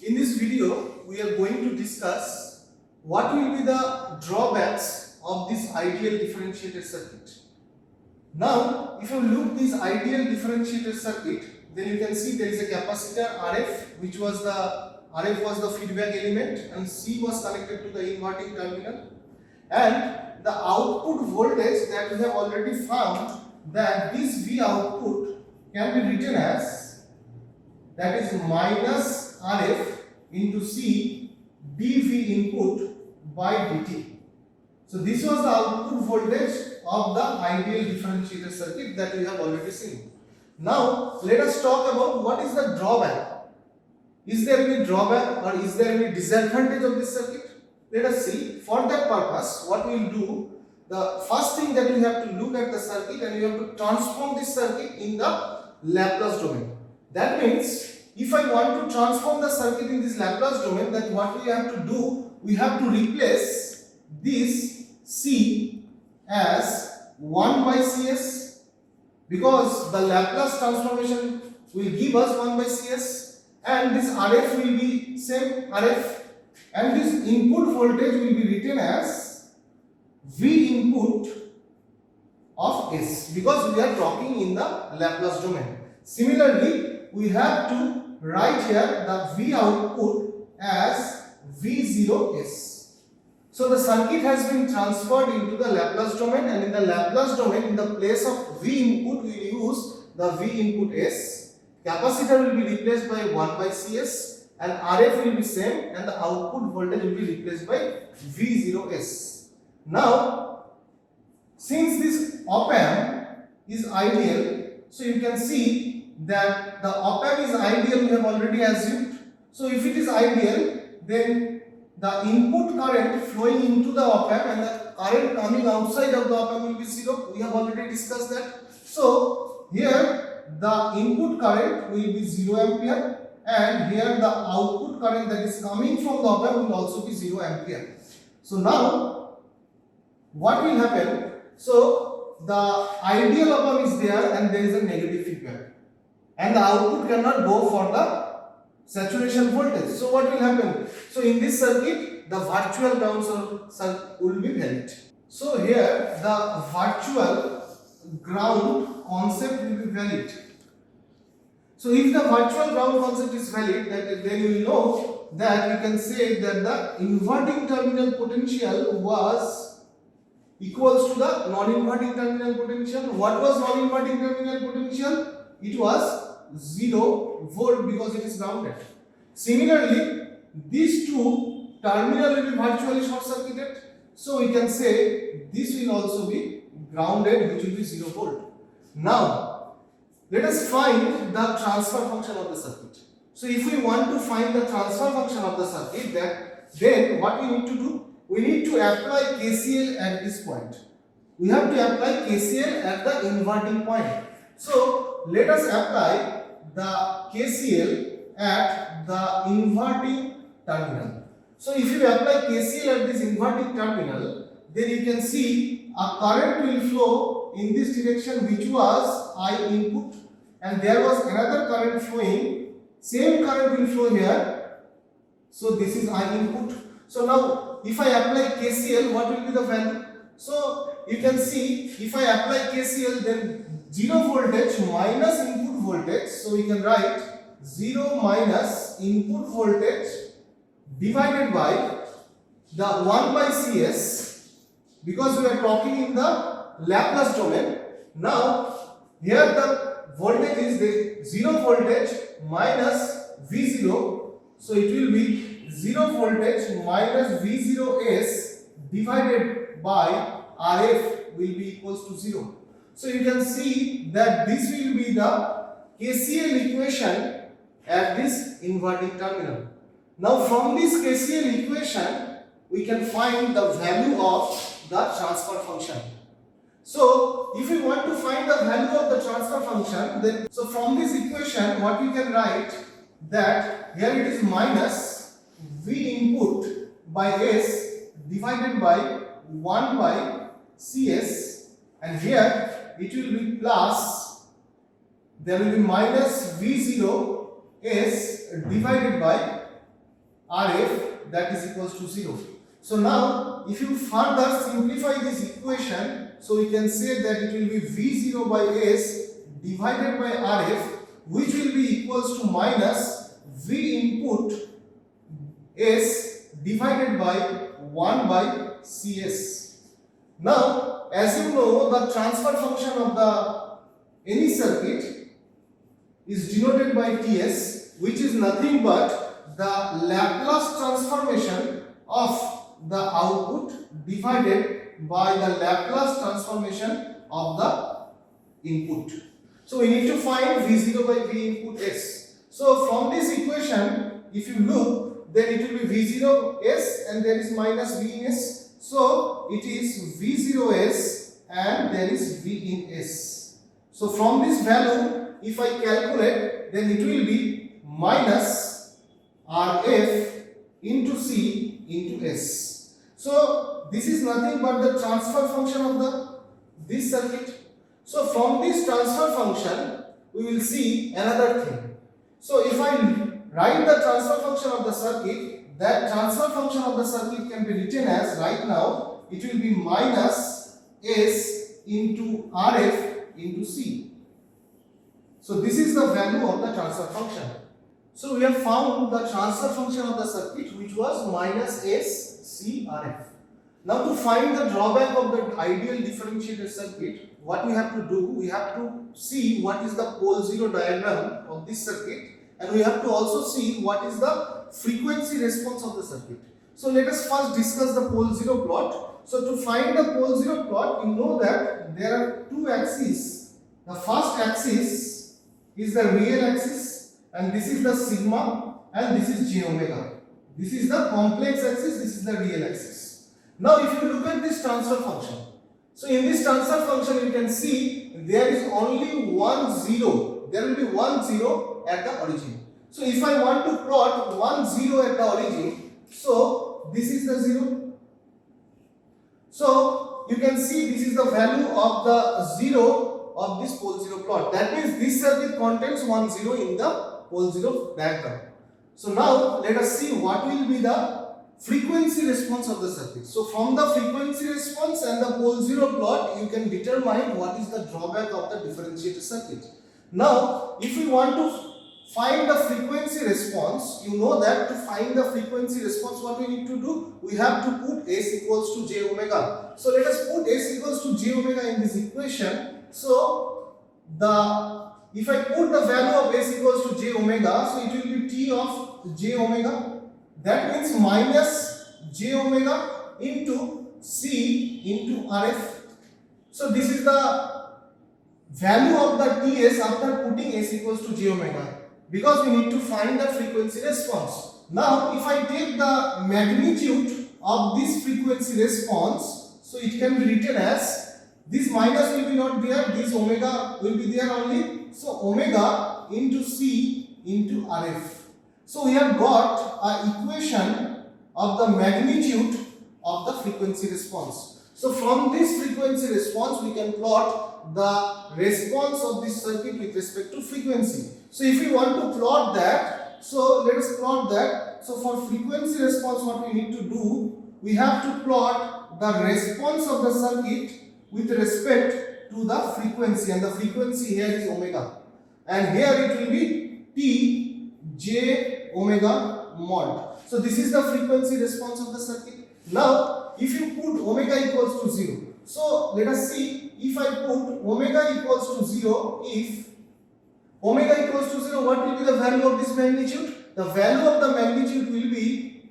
In this video, we are going to discuss what will be the drawbacks of this ideal differentiated circuit. Now, if you look this ideal differentiated circuit, then you can see there is a capacitor RF, which was the RF was the feedback element, and C was connected to the inverting terminal, and the output voltage that we have already found that this V output can be written as, that is minus RF into C dV input by dt. So this was the output voltage of the ideal differentiated circuit that we have already seen. Now let us talk about what is the drawback. Is there any drawback or is there any disadvantage of this circuit? Let us see. For that purpose, what we will do, the first thing that we have to look at the circuit and we have to transform this circuit in the Laplace domain. That means if I want to transform the circuit in this Laplace domain, then what we have to do, we have to replace this C as 1 by Cs, because the Laplace transformation will give us 1 by Cs, and this RF will be same RF, and this input voltage will be written as V input of S, because we are talking in the Laplace domain. Similarly, we have to write here the V output as V0S. So the circuit has been transferred into the Laplace domain, and in the Laplace domain, in the place of V input, we use the V input S. Capacitor will be replaced by 1 by Cs, and RF will be same, and the output voltage will be replaced by V0S. Now, since this op amp is ideal, so you can see that the op amp is ideal, we have already assumed. So if it is ideal, then the input current flowing into the op amp and the current coming outside of the op amp will be 0. We have already discussed that. So here the input current will be 0 ampere, and here the output current that is coming from the op amp will also be 0 ampere. So now what will happen? So the ideal op amp is there and there is a negative feedback, and the output cannot go for the saturation voltage. So what will happen? So in this circuit, the virtual ground will be valid. So here the virtual ground concept will be valid. So if the virtual ground concept is valid, then you will know that we can say that the inverting terminal potential was equals to the non-inverting terminal potential. What was non-inverting terminal potential? It was 0 volt because it is grounded. Similarly, these two terminal will be virtually short circuited. So we can say this will also be grounded, which will be 0 volt. Now, let us find the transfer function of the circuit. So if we want to find the transfer function of the circuit, then what we need to do? We need to apply KCL at this point. We have to apply KCL at the inverting point. So let us apply the KCL at the inverting terminal. So if you apply KCL at this inverting terminal, then you can see a current will flow in this direction, which was I input, and there was another current flowing, same current will flow here. So this is I input. So now if I apply KCL, what will be the value? So you can see if I apply KCL, then 0 voltage minus input voltage. So we can write 0 minus input voltage divided by the 1 by Cs, because we are talking in the Laplace domain. Now here the voltage is the 0 voltage minus V0. So it will be 0 voltage minus V0S divided by RF will be equals to 0. So you can see that this will be the KCL equation at this inverting terminal. Now from this KCL equation, we can find the value of the transfer function. So if we want to find the value of the transfer function, then so from this equation, what we can write, that here it is minus V input by S divided by 1 by Cs, and here it will be plus, there will be minus V0 S divided by Rf, that is equals to 0. So now if you further simplify this equation, so we can say that it will be V0 by S divided by Rf, which will be equals to minus V input S divided by 1 by Cs. Now, as you know, the transfer function of the any circuit is denoted by Ts, which is nothing but the Laplace transformation of the output divided by the Laplace transformation of the input. So we need to find V0 by V input S. So from this equation, if you look, then it will be V0 S and there is minus V in S. So it is V0 S and there is V in S. So from this value, if I calculate, then it will be minus Rf into C into S. So this is nothing but the transfer function of this circuit. So from this transfer function, we will see another thing. So if I write the transfer function of the circuit, that transfer function of the circuit can be written as, right now, it will be minus S into Rf into C. So this is the value of the transfer function. So we have found the transfer function of the circuit, which was minus S C Rf. Now to find the drawback of the ideal differentiated circuit, what we have to do, we have to see what is the pole zero diagram of this circuit, and we have to also see what is the frequency response of the circuit. So let us first discuss the pole zero plot. So to find the pole zero plot, we know that there are two axes. The first axis is the real axis, and this is the sigma, and this is j omega. This is the complex axis, this is the real axis. Now if you look at this transfer function, so in this transfer function you can see there is only one zero. There will be one zero at the origin. So if I want to plot 1 0 at the origin, so this is the 0. So you can see this is the value of the 0 of this pole 0 plot. That means this circuit contains 1 0 in the pole 0 diagram. So now let us see what will be the frequency response of the circuit. So from the frequency response and the pole 0 plot, you can determine what is the drawback of the differentiated circuit. Now if we want to find the frequency response, you know that to find the frequency response, what we need to do? We have to put S equals to j omega. So let us put S equals to j omega in this equation. So if I put the value of S equals to j omega, so it will be T of j omega. That means minus j omega into C into Rf. So this is the value of the Ts after putting S equals to j omega, because we need to find the frequency response. Now if I take the magnitude of this frequency response, so it can be written as, this minus will be not there, this omega will be there only. So omega into C into Rf. So we have got an equation of the magnitude of the frequency response. So from this frequency response, we can plot the response of this circuit with respect to frequency. So if we want to plot that, so let us plot that. So for frequency response, what we need to do, we have to plot the response of the circuit with respect to the frequency, and the frequency here is omega, and here it will be T j omega mod. So this is the frequency response of the circuit. Now if you put omega equals to 0, so let us see, if I put omega equals to 0, if omega equals to 0, what will be the value of this magnitude? The value of the magnitude will be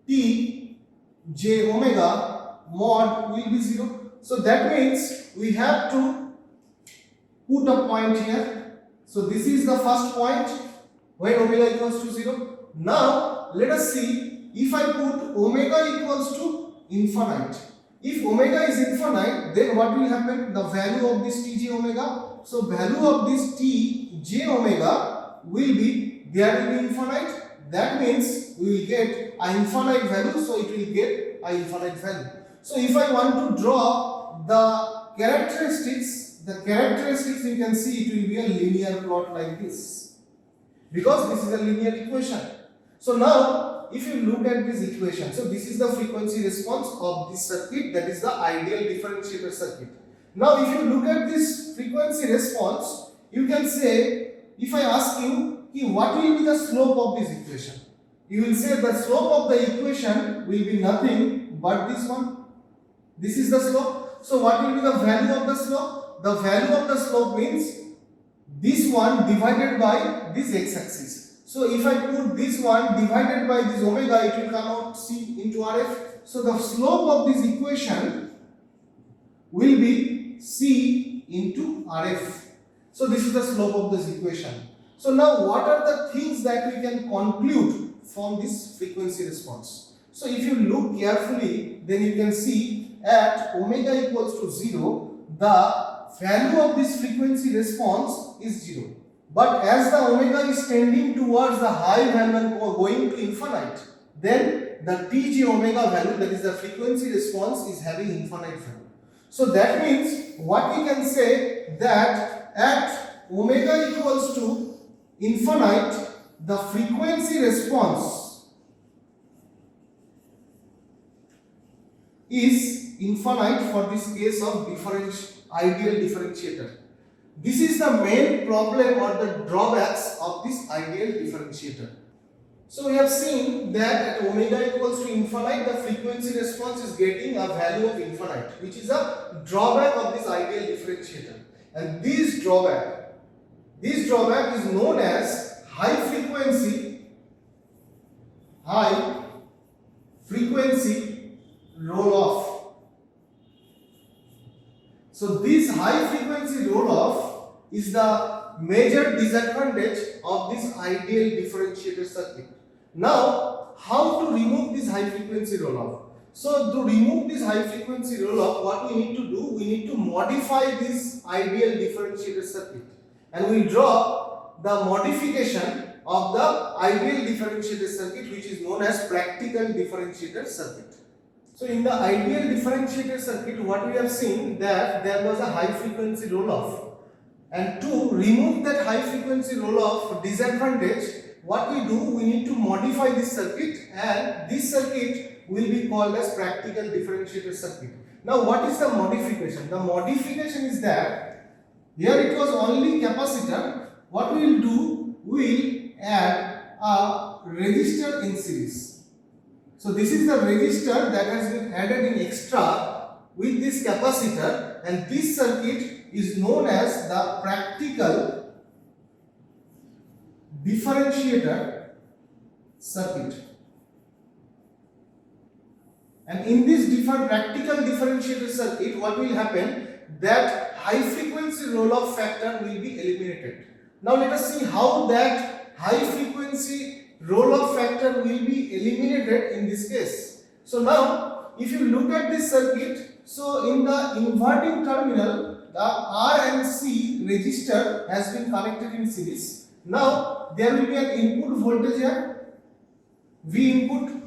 T j omega mod will be 0. So that means we have to put a point here. So this is the first point when omega equals to 0. Now let us see, if I put omega equals to infinite. If omega is infinite, then what will happen? The value of this T j omega. So value of this T j omega will be, there will be infinite. That means we will get an infinite value. So it will get an infinite value. So if I want to draw the characteristics you can see it will be a linear plot like this, because this is a linear equation. So now if you look at this equation, so this is the frequency response of this circuit, that is the ideal differentiator circuit. Now if you look at this frequency response, you can say, if I ask you, what will be the slope of this equation? You will say the slope of the equation will be nothing but this one. This is the slope. So what will be the value of the slope? The value of the slope means this one divided by this x-axis. So if I put this one divided by this omega, it will come out C into RF. So the slope of this equation will be C into RF. So this is the slope of this equation. So now what are the things that we can conclude from this frequency response? So if you look carefully, then you can see at omega equals to 0, the value of this frequency response is 0. But as the omega is tending towards the high value and going to infinite, then the Tj omega value, that is the frequency response, is having infinite value. So that means what we can say, that at omega equals to infinite, the frequency response is infinite for this case of ideal differentiator. This is the main problem or the drawbacks of this ideal differentiator. So we have seen that at omega equals to infinite, the frequency response is getting a value of infinite, which is a drawback of this ideal differentiator. And this drawback is known as high frequency roll-off. So this high frequency roll-off is the major disadvantage of this ideal differentiator circuit. Now, how to remove this high frequency roll-off? So to remove this high frequency roll-off, what we need to do, we need to modify this ideal differentiator circuit, and we draw the modification of the ideal differentiator circuit, which is known as practical differentiator circuit. So in the ideal differentiator circuit, what we have seen, that there was a high frequency roll-off, and to remove that high frequency roll-off disadvantage, what we do, we need to modify this circuit, and this circuit will be called as practical differentiator circuit. Now what is the modification? The modification is that here it was only capacitor. What we will do, we will add a resistor in series. So this is the resistor that has been added in extra with this capacitor, and this circuit is known as the practical differentiator circuit. And in this practical differentiator circuit, what will happen, that high frequency roll-off factor will be eliminated. Now let us see how that high frequency roll-off factor will be eliminated in this case. So now if you look at this circuit, so in the inverting terminal, the R and C resistor has been connected in series. Now there will be an input voltage here, V input.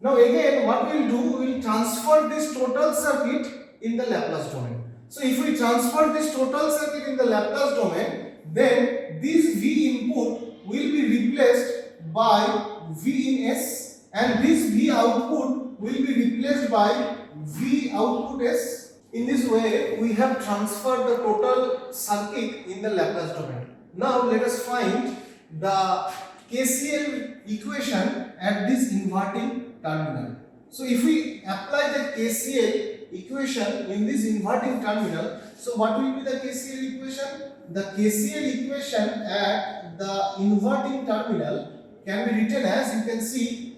Now again, what we will do, we will transfer this total circuit in the Laplace domain. So if we transfer this total circuit in the Laplace domain, then this V input will be replaced by V in S, and this V output will be replaced by V output S. In this way, we have transferred the total circuit in the Laplace domain. Now let us find the KCL equation at this inverting terminal. So if we apply the KCL equation in this inverting terminal, so what will be the KCL equation? The KCL equation at the inverting terminal can be written as, you can see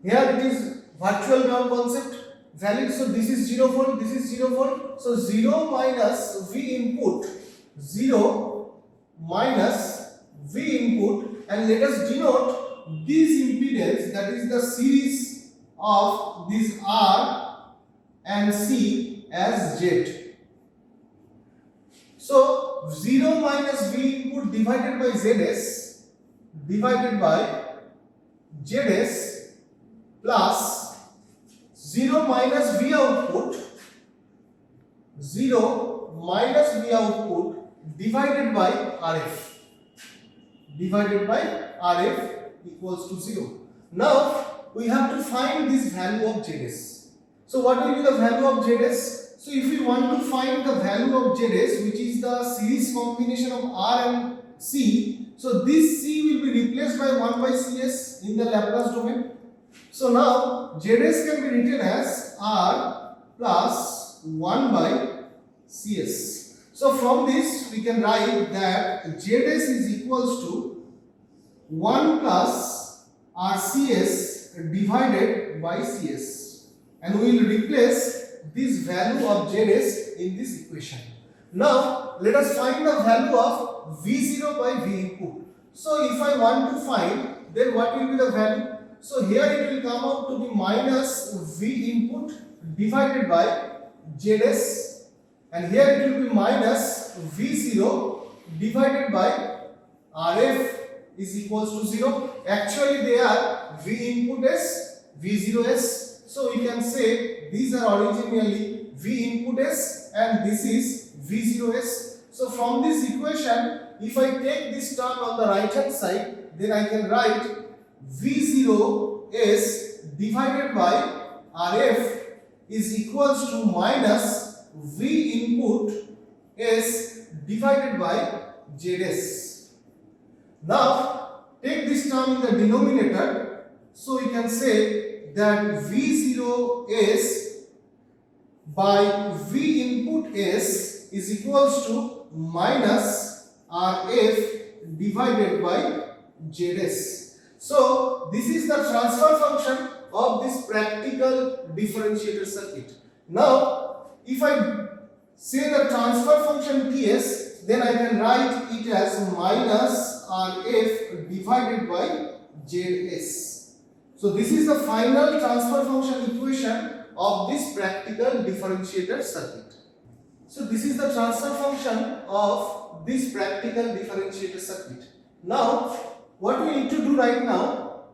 here, it is virtual ground concept valid. So this is 0 volt, this is 0 volt. So 0 minus V input, 0 minus V input, and let us denote this impedance, that is the series of this R and C, as Z. So 0 minus V input divided by ZS divided by ZS plus 0 minus V output, 0 minus V output divided by RF, equals to 0. Now we have to find this value of Zs. So what will be the value of Zs? So if we want to find the value of Zs, which is the series combination of R and C, so this C will be replaced by 1 by Cs in the Laplace domain. So now Zs can be written as R plus 1 by Cs. So from this we can write that Zs is equals to 1 plus RCS divided by Cs, and we will replace this value of Zs in this equation. Now let us find the value of V0 by V input. So if I want to find, then what will be the value? So here it will come out to be minus V input divided by Zs, and here it will be minus V0 divided by Rf is equals to 0. Actually they are V input s, V0 s. So we can say these are originally V input s and this is V0 s. So from this equation, if I take this term on the right hand side, then I can write V0 s divided by Rf is equals to minus V input s divided by Zs. Now take this term in the denominator, so we can say that V0 s by V input s is equals to minus Rf divided by Zs. So this is the transfer function of this practical differentiator circuit. Now if I say the transfer function Ts, then I can write it as minus Rf divided by Zs. So this is the final transfer function equation of this practical differentiator circuit. So this is the transfer function of this practical differentiator circuit. Now what we need to do right now,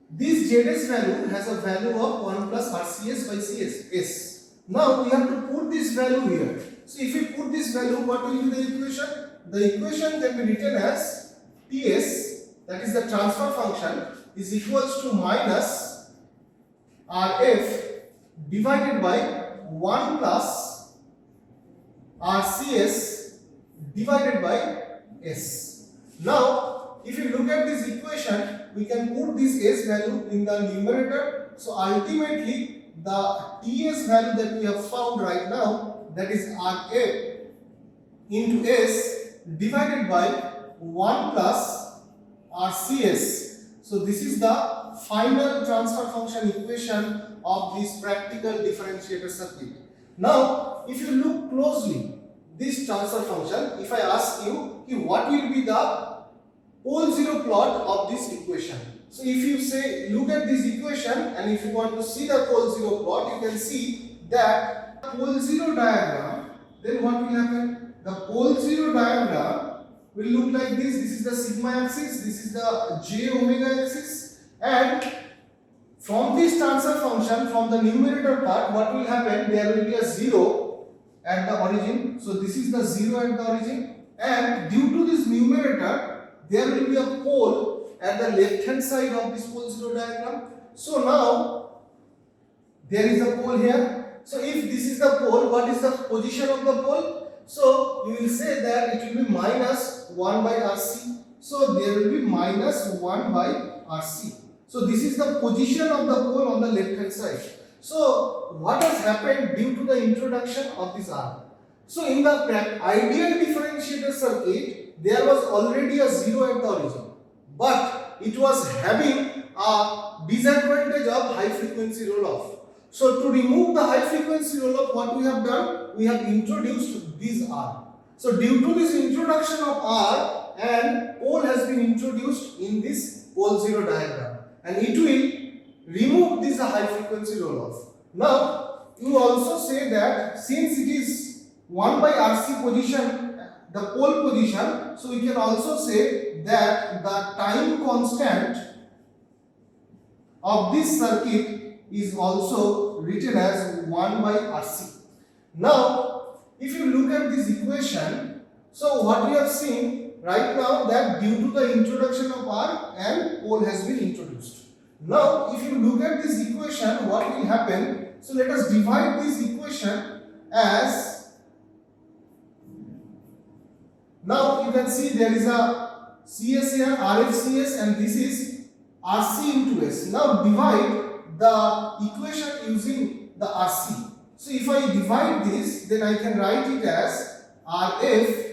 this Zs value has a value of 1 plus RCS by Cs. Now we have to put this value here. So if we put this value, what will be the equation? The equation can be written as Ts, that is the transfer function, is equals to minus Rf divided by 1 plus RCS divided by S. Now if you look at this equation, we can put this S value in the numerator. So ultimately the Ts value that we have found right now, that is Rf into S divided by 1 plus RCS. So this is the final transfer function equation of this practical differentiator circuit. Now if you look closely this transfer function, if I ask you what will be the pole zero plot of this equation. So if you say look at this equation, and if you want to see the pole zero plot, you can see that pole zero diagram, then what will happen? The pole zero diagram will look like this. This is the sigma axis, this is the j omega axis, and from this transfer function, from the numerator part, what will happen? There will be a 0 at the origin. So this is the 0 at the origin, and due to this numerator, there will be a pole at the left hand side of this pole zero diagram. So now there is a pole here. So if this is the pole, what is the position of the pole? So you will say that it will be minus 1 by Rc. So there will be minus 1 by Rc. So this is the position of the pole on the left hand side. So what has happened due to the introduction of this R? So in the ideal differentiator circuit, there was already a 0 at the origin, but it was having a disadvantage of high frequency roll-off. So to remove the high frequency roll-off, what we have done? We have introduced this R. So due to this introduction of R, and pole has been introduced in this pole zero diagram, and it will remove this high frequency roll-off. Now you also say that since it is 1 by Rc position, the pole position, so we can also say that the time constant of this circuit is also written as 1 by Rc. Now if you look at this equation, so what we have seen right now, that due to the introduction of R, and pole has been introduced. Now, if you look at this equation, what will happen? So let us divide this equation as, now you can see there is a CS here, RFCS, and this is RC into S. Now divide the equation using the RC. So if I divide this, then I can write it as RF.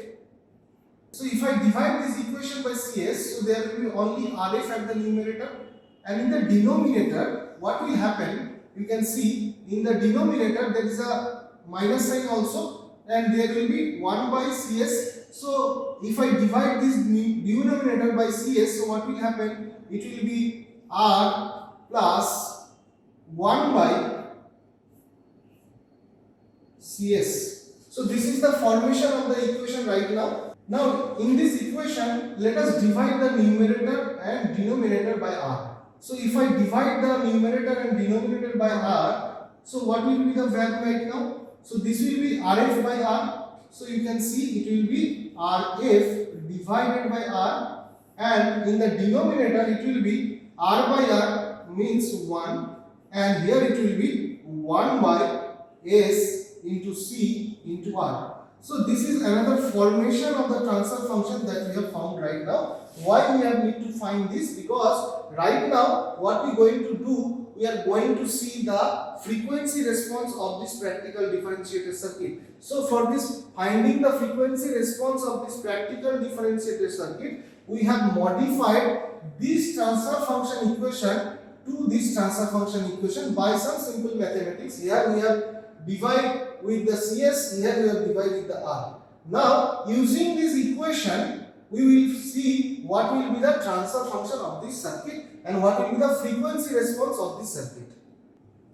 So if I divide this equation by CS, so there will be only RF at the numerator, and in the denominator, what will happen? You can see in the denominator there is a minus sign also, and there will be 1 by CS. So if I divide this denominator by CS, so what will happen? It will be R plus 1 by CS. So this is the formation of the equation right now. Now in this equation, let us divide the numerator and denominator by R. So if I divide the numerator and denominator by R, so what will be the value right now? So this will be RF by R. So you can see it will be RF divided by R, and in the denominator it will be R by R means 1, and here it will be 1 by S into C into R. So this is another formation of the transfer function that we have found right now. Why we have need to find this? Because right now what we are going to do, we are going to see the frequency response of this practical differentiated circuit. So for this finding the frequency response of this practical differentiated circuit, we have modified this transfer function equation to this transfer function equation by some simple mathematics. Here we have divide with the CS, here we have divide with the R. Now using this equation, we will see what will be the transfer function of this circuit and what will be the frequency response of this circuit.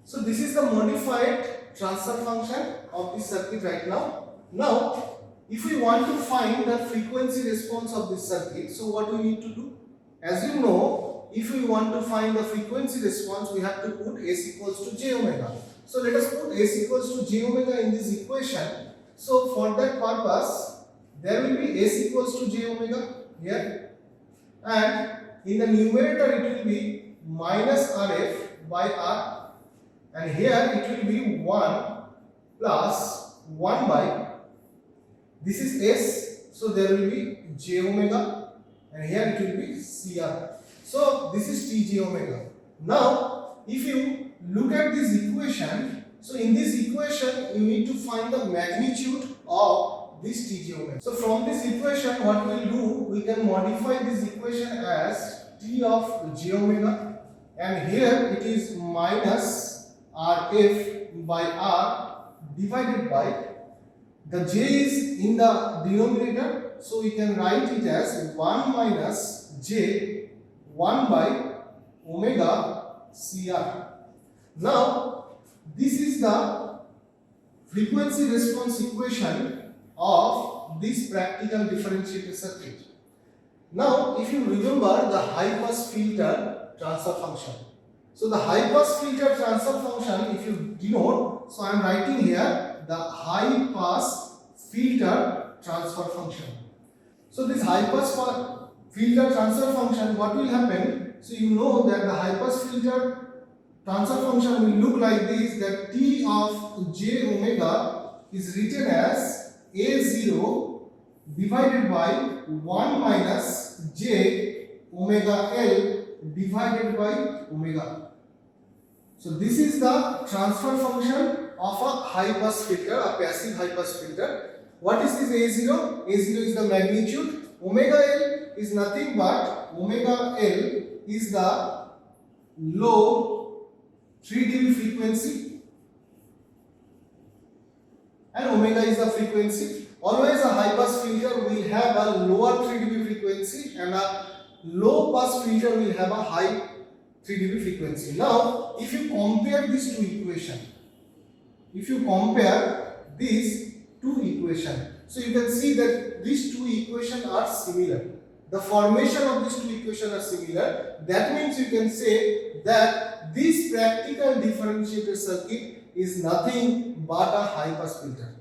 So this is the modified transfer function of this circuit right now. Now if we want to find the frequency response of this circuit, so what we need to do? As you know, if we want to find the frequency response, we have to put S equals to J omega. So let us put S equals to J omega in this equation. So for that purpose, there will be S equals to J omega here, and in the numerator it will be minus RF by R, and here it will be 1 plus 1 by, this is S, so there will be J omega, and here it will be CR. So this is Tj omega. Now if you look at this equation, so in this equation you need to find the magnitude of this Tj omega. So from this equation, what we will do, we can modify this equation as T of J omega, and here it is minus RF by R divided by, the J is in the denominator, so we can write it as 1 minus J 1 by omega CR. Now this is the frequency response equation of this practical differentiated circuit. Now if you remember the high pass filter transfer function, so the high pass filter transfer function, if you denote, so I am writing here the high pass filter transfer function. So this high pass filter transfer function, what will happen? So you know that the high pass filter transfer function will look like this, that T of J omega is written as A0 divided by 1 minus J omega L divided by omega. So this is the transfer function of a high pass filter, a passive high pass filter. What is this A0? A0 is the magnitude. Omega L is nothing but, omega L is the low 3 dB frequency, and omega is the frequency. Always a high pass filter will have a lower 3 dB frequency, and a low pass filter will have a high 3 dB frequency. Now if you compare these two equations, so you can see that these two equations are similar. The formation of these two equations are similar. That means you can say that this practical differentiated circuit is nothing but a high pass filter,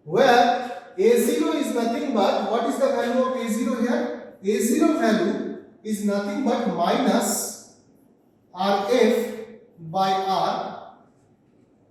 where A0 is nothing but, what is the value of A0 here? A0 value is nothing but minus RF by R.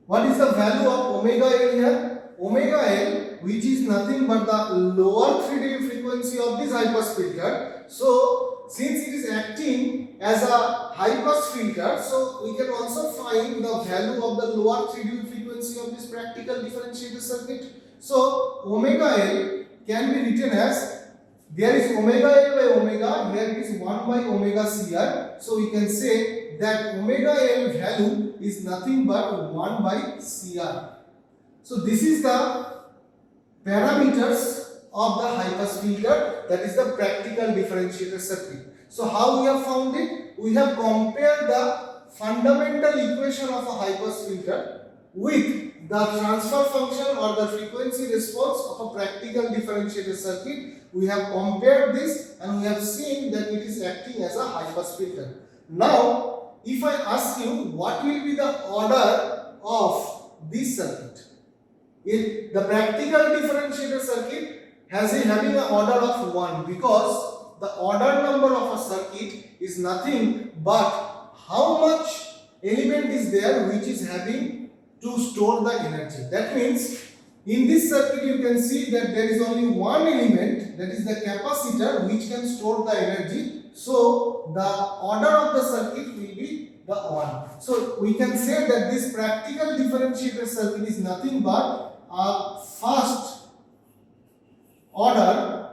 What is the value of omega L here? Omega L, which is nothing but the lower 3 dB frequency of this high pass filter. So since it is acting as a high pass filter, so we can also find the value of the lower 3 dB frequency of this practical differentiator circuit. So omega L can be written as, there is omega L by omega, here it is 1 by omega CR. So we can say that omega L value is nothing but 1 by CR. So this is the parameters of the high pass filter, that is the practical differentiator circuit. So how we have found it? We have compared the fundamental equation of a high pass filter with the transfer function or the frequency response of a practical differentiator circuit. We have compared this and we have seen that it is acting as a high pass filter. Now, if I ask you what will be the order of this circuit, if the practical differentiator circuit having an order of 1, because the order number of a circuit is nothing but how much element is there which is having to store the energy. That means in this circuit you can see that there is only one element, that is the capacitor, which can store the energy. So the order of the circuit will be the 1. So we can say that this practical differentiator circuit is nothing but a first order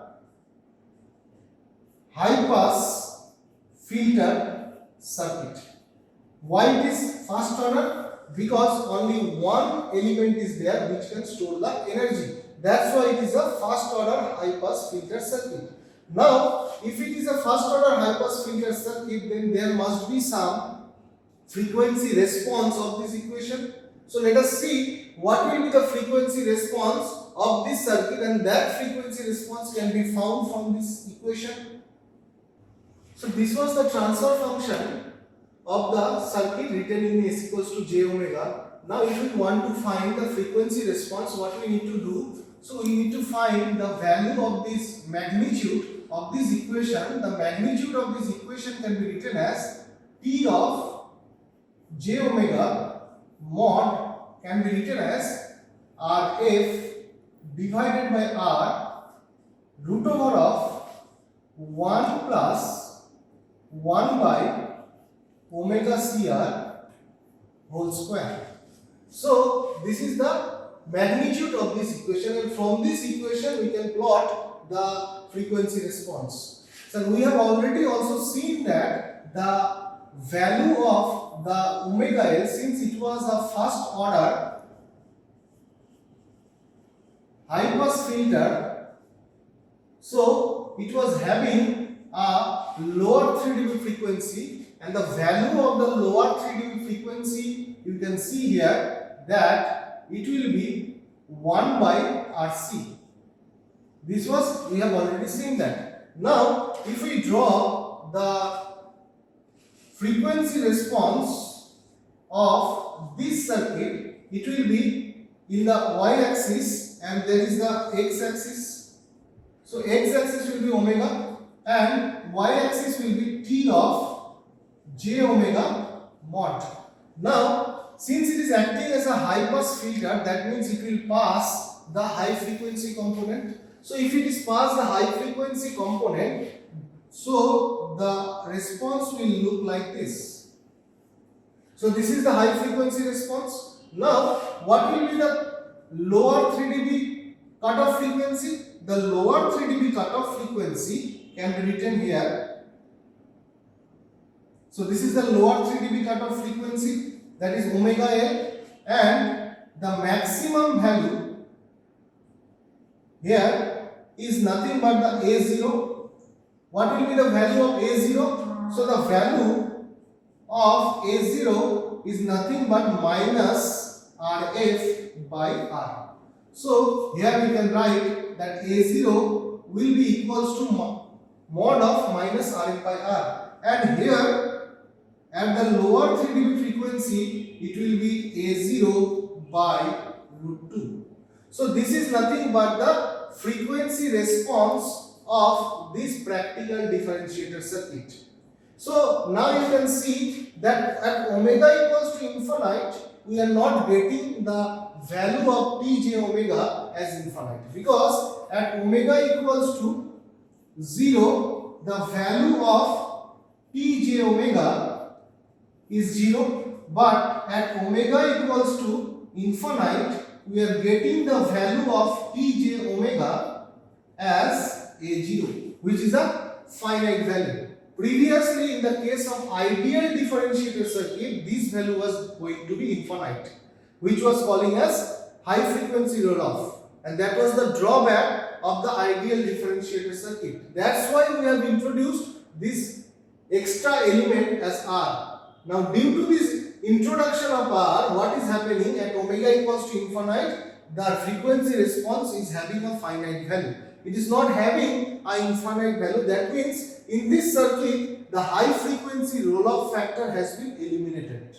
high pass filter circuit. Why it is first order? Because only one element is there which can store the energy. That's why it is a first order high pass filter circuit. Now, if it is a first order high pass filter circuit, then there must be some frequency response of this equation. So let us see what will be the frequency response of this circuit, and that frequency response can be found from this equation. So this was the transfer function of the circuit written in S equals to j omega. Now if we want to find the frequency response, what we need to do? So we need to find the value of this magnitude of this equation. The magnitude of this equation can be written as T of j omega mod can be written as RF divided by R root over of 1 plus 1 by omega CR whole square. So this is the magnitude of this equation, and from this equation we can plot the frequency response. So we have already also seen that the value of the omega L, since it was a first order high pass filter, so it was having a lower 3 dB frequency, and the value of the lower 3 dB frequency you can see here that it will be 1 by RC. This was, we have already seen that. Now if we draw the frequency response of this circuit, it will be in the y-axis and there is the x-axis. So x-axis will be omega and y-axis will be T of j omega mod. Now since it is acting as a high pass filter, that means it will pass the high frequency component. So if it is pass the high frequency component, so the response will look like this. So this is the high frequency response. Now what will be the lower 3 dB cutoff frequency? The lower 3 dB cutoff frequency can be written here. So this is the lower 3 dB cutoff frequency, that is omega L, and the maximum value here is nothing but the A0. What will be the value of A0? So the value of A0 is nothing but minus RF by R. So here we can write that A0 will be equals to mod of minus RF by R, and here at the lower 3 dB frequency it will be A0 by root 2. So this is nothing but the frequency response of this practical differentiator circuit. So now you can see that at omega equals to infinite, we are not getting the value of tj omega as infinite, because at omega equals to 0, the value of tj omega is 0, but at omega equals to infinite, we are getting the value of tj omega as a0, which is a finite value. Previously, in the case of ideal differentiator circuit, this value was going to be infinite, which was calling as high frequency roll-off, and that was the drawback of the ideal differentiator circuit. That's why we have introduced this extra element as R. Now, due to this introduction of R, what is happening at omega equals to infinite, the frequency response is having a finite value. It is not having an infinite value. That means in this circuit, the high frequency roll-off factor has been eliminated.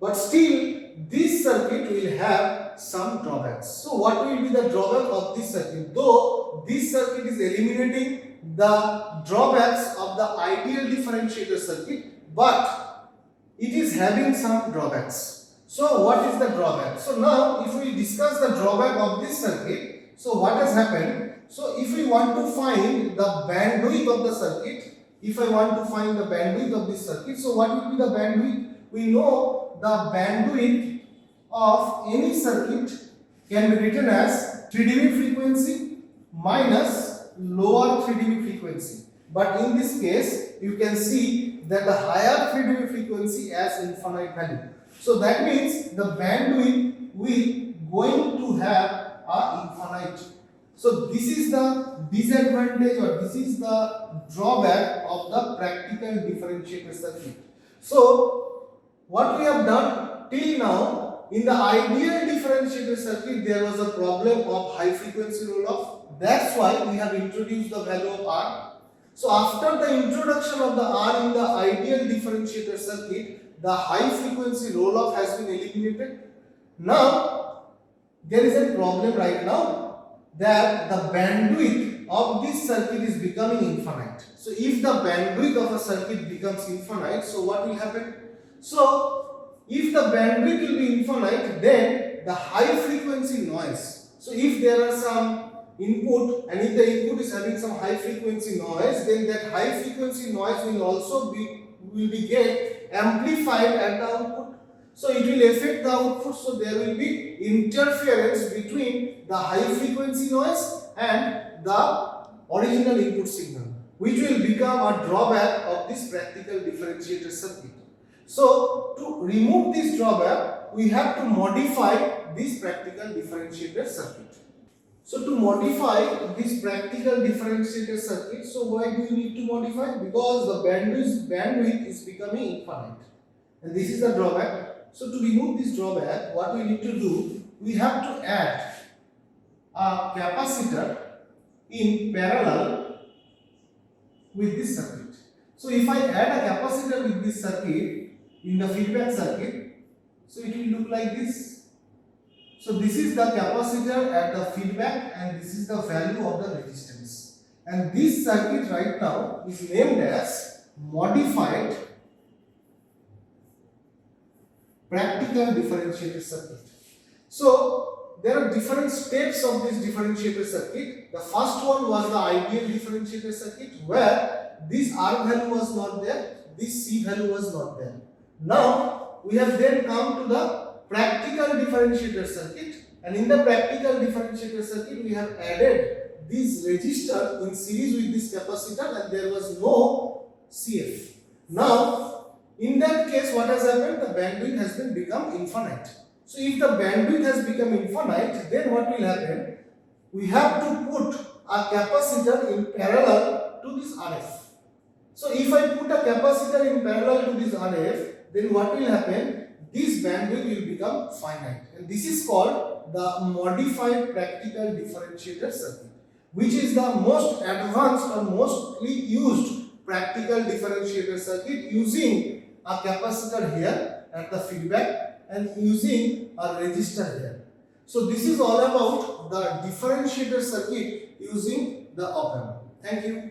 But still, this circuit will have some drawbacks. So what will be the drawback of this circuit? Though this circuit is eliminating the drawbacks of the ideal differentiator circuit, but it is having some drawbacks. So what is the drawback? So now if we discuss the drawback of this circuit, so what has happened? So if we want to find the bandwidth of the circuit, if I want to find the bandwidth of this circuit, so what will be the bandwidth? We know the bandwidth of any circuit can be written as 3 dB frequency minus lower 3 dB frequency. But in this case, you can see that the higher 3 dB frequency has infinite value. So that means the bandwidth will going to have a infinite. So this is the disadvantage, or this is the drawback of the practical differentiator circuit. So what we have done till now, in the ideal differentiator circuit, there was a problem of high frequency roll-off. That's why we have introduced the value of R. So after the introduction of the R in the ideal differentiator circuit, the high frequency roll-off has been eliminated. Now there is a problem right now, that the bandwidth of this circuit is becoming infinite. So if the bandwidth of a circuit becomes infinite, so what will happen? So if the bandwidth will be infinite, then the high frequency noise. So if there are some input, and if the input is having some high frequency noise, then that high frequency noise will also be get amplified at the output. So it will affect the output. So there will be interference between the high frequency noise and the original input signal, which will become a drawback of this practical differentiator circuit. So to remove this drawback, we have to modify this practical differentiator circuit. So to modify this practical differentiator circuit, so why do we need to modify? Because the bandwidth is becoming infinite, and this is the drawback. So to remove this drawback, what we need to do, we have to add a capacitor in parallel with this circuit. So if I add a capacitor with this circuit in the feedback circuit, so it will look like this. So this is the capacitor at the feedback, and this is the value of the resistance. And this circuit right now is named as modified practical differentiator circuit. So there are different steps of this differentiator circuit. The first one was the ideal differentiator circuit, where this R value was not there, this C value was not there. Now we have then come to the practical differentiator circuit, and in the practical differentiator circuit we have added this resistor in series with this capacitor, and there was no CF. Now in that case, what has happened? The bandwidth has been become infinite. So if the bandwidth has become infinite, then what will happen? We have to put a capacitor in parallel to this RF. So if I put a capacitor in parallel to this RF, then what will happen? This bandwidth will become finite, and this is called the modified practical differentiator circuit, which is the most advanced or mostly used practical differentiator circuit, using a capacitor here at the feedback and using a resistor here. So this is all about the differentiator circuit using the op amp. Thank you.